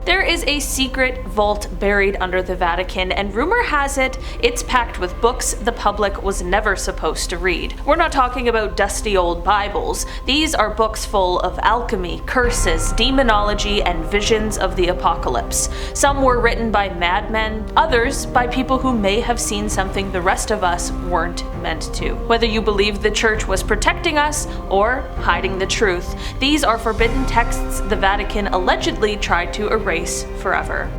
There is a secret vault buried under the Vatican, and rumor has it it's packed with books the public was never supposed to read. We're not talking about dusty old Bibles. These are books full of alchemy, curses, demonology, and visions of the apocalypse. Some were written by madmen, others by people who may have seen something the rest of us weren't meant to. Whether you believe the church was protecting us or hiding the truth, these are forbidden texts the Vatican allegedly tried to erase forever.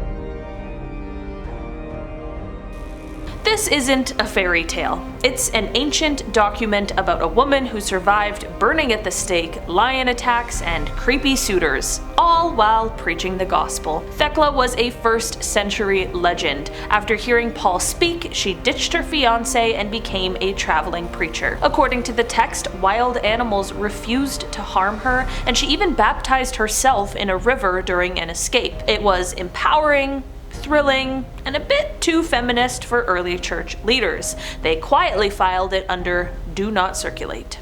This isn't a fairy tale. It's an ancient document about a woman who survived burning at the stake, lion attacks, and creepy suitors, all while preaching the gospel. Thecla was a 1st century legend. After hearing Paul speak, she ditched her fiancé and became a traveling preacher. According to the text, wild animals refused to harm her, and she even baptized herself in a river during an escape. It was empowering, thrilling, and a bit too feminist for early church leaders. They quietly filed it under Do Not Circulate.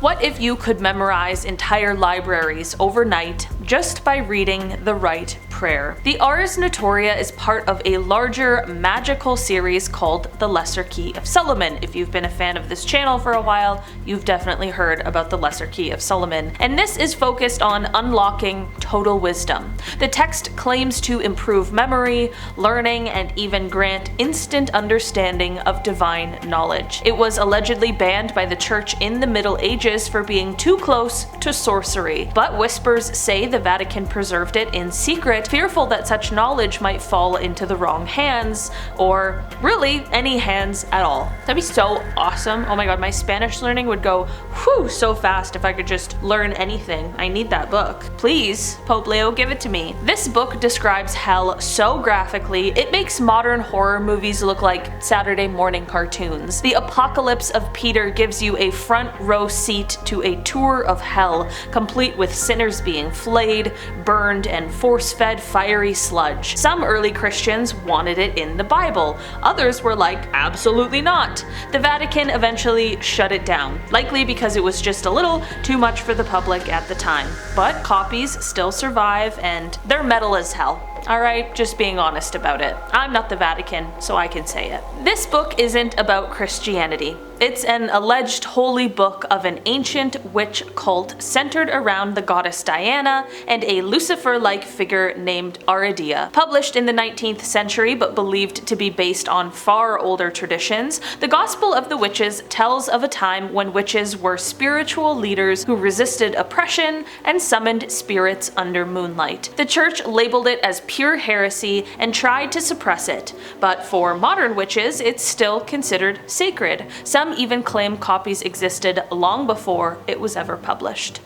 What if you could memorize entire libraries overnight just by reading the right prayer? The Ars Notoria is part of a larger magical series called the Lesser Key of Solomon. If you've been a fan of this channel for a while, you've definitely heard about the Lesser Key of Solomon. And this is focused on unlocking total wisdom. The text claims to improve memory, learning, and even grant instant understanding of divine knowledge. It was allegedly banned by the church in the Middle Ages for being too close to sorcery, but whispers say the Vatican preserved it in secret, fearful that such knowledge might fall into the wrong hands, or really any hands at all. That'd be so awesome. Oh my god, my Spanish learning would go whew so fast if I could just learn anything. I need that book. Please, Pope Leo, give it to me. This book describes hell so graphically, it makes modern horror movies look like Saturday morning cartoons. The Apocalypse of Peter gives you a front row seat to a tour of hell, complete with sinners being flayed, burned, and force-fed fiery sludge. Some early Christians wanted it in the Bible. Others were like, absolutely not. The Vatican eventually shut it down, likely because it was just a little too much for the public at the time. But copies still survive, and they're metal as hell. Alright, just being honest about it. I'm not the Vatican, so I can say it. This book isn't about Christianity. It's an alleged holy book of an ancient witch cult centered around the goddess Diana and a Lucifer-like figure named Aridia. Published in the 19th century but believed to be based on far older traditions, the Gospel of the Witches tells of a time when witches were spiritual leaders who resisted oppression and summoned spirits under moonlight. The church labeled it as pure heresy and tried to suppress it, but for modern witches it's still considered sacred. Some even claim copies existed long before it was ever published.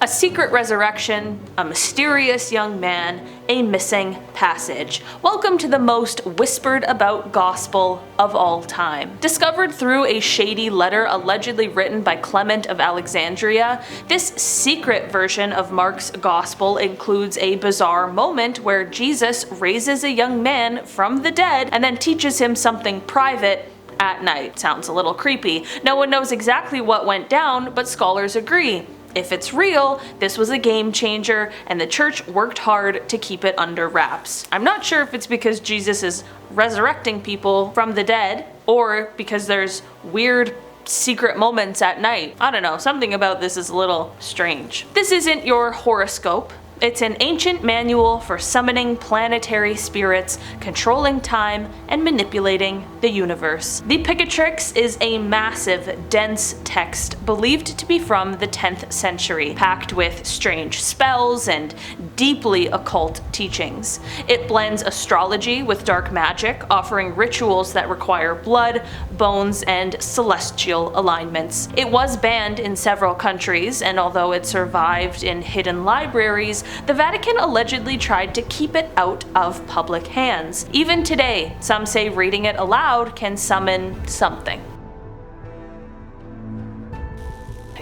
A secret resurrection, a mysterious young man, a missing passage. Welcome to the most whispered about gospel of all time. Discovered through a shady letter allegedly written by Clement of Alexandria, this secret version of Mark's gospel includes a bizarre moment where Jesus raises a young man from the dead and then teaches him something private at night. Sounds a little creepy. No one knows exactly what went down, but scholars agree. If it's real, this was a game changer, and the church worked hard to keep it under wraps. I'm not sure if it's because Jesus is resurrecting people from the dead, or because there's weird secret moments at night. I don't know, something about this is a little strange. This isn't your horoscope. It's an ancient manual for summoning planetary spirits, controlling time, and manipulating the universe. The Picatrix is a massive, dense text believed to be from the 10th century, packed with strange spells and deeply occult teachings. It blends astrology with dark magic, offering rituals that require blood, bones, and celestial alignments. It was banned in several countries, and although it survived in hidden libraries, the Vatican allegedly tried to keep it out of public hands. Even today, some say reading it aloud can summon something.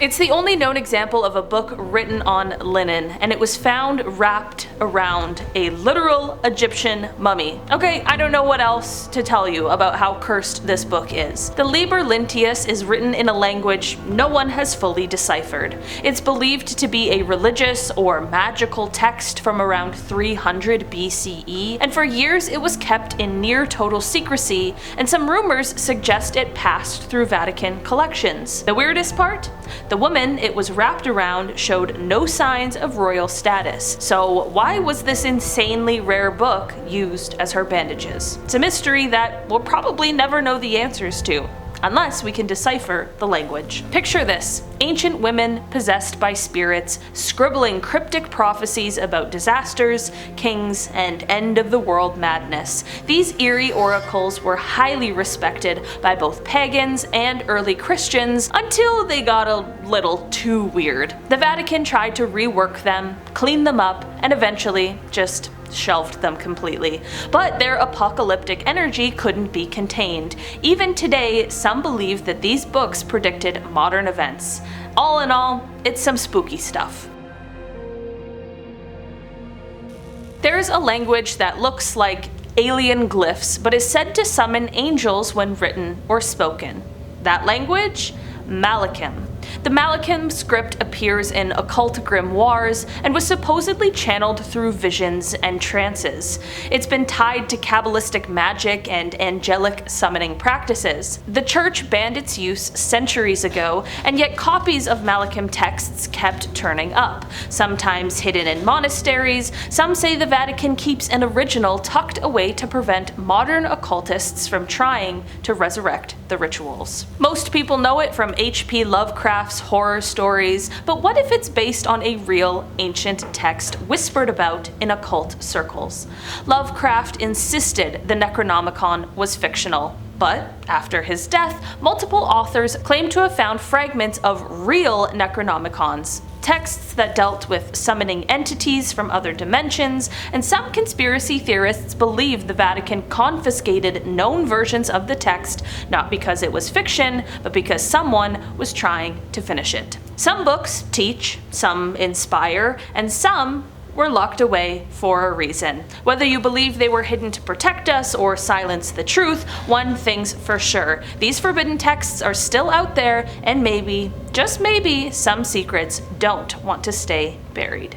It's the only known example of a book written on linen, and it was found wrapped around a literal Egyptian mummy. Okay, I don't know what else to tell you about how cursed this book is. The Liber Linteus is written in a language no one has fully deciphered. It's believed to be a religious or magical text from around 300 BCE, and for years it was kept in near total secrecy, and some rumors suggest it passed through Vatican collections. The weirdest part? The woman it was wrapped around showed no signs of royal status, so why was this insanely rare book used as her bandages? It's a mystery that we'll probably never know the answers to, unless we can decipher the language. Picture this: ancient women possessed by spirits, scribbling cryptic prophecies about disasters, kings, and end-of-the-world madness. These eerie oracles were highly respected by both pagans and early Christians until they got a little too weird. The Vatican tried to rework them, clean them up, and eventually just shelved them completely. But their apocalyptic energy couldn't be contained. Even today, some believe that these books predicted modern events. All in all, it's some spooky stuff. There's a language that looks like alien glyphs, but is said to summon angels when written or spoken. That language? Malachim. The Malachim script appears in occult grimoires and was supposedly channeled through visions and trances. It's been tied to Kabbalistic magic and angelic summoning practices. The church banned its use centuries ago, and yet copies of Malachim texts kept turning up, sometimes hidden in monasteries. Some say the Vatican keeps an original tucked away to prevent modern occultists from trying to resurrect the rituals. Most people know it from H.P. Lovecraft's horror stories, but what if it's based on a real ancient text whispered about in occult circles? Lovecraft insisted the Necronomicon was fictional, but after his death, multiple authors claim to have found fragments of real Necronomicons, texts that dealt with summoning entities from other dimensions, and some conspiracy theorists believe the Vatican confiscated known versions of the text not because it was fiction, but because someone was trying to finish it. Some books teach, some inspire, and some were locked away for a reason. Whether you believe they were hidden to protect us or silence the truth, one thing's for sure: these forbidden texts are still out there, and maybe, just maybe, some secrets don't want to stay buried.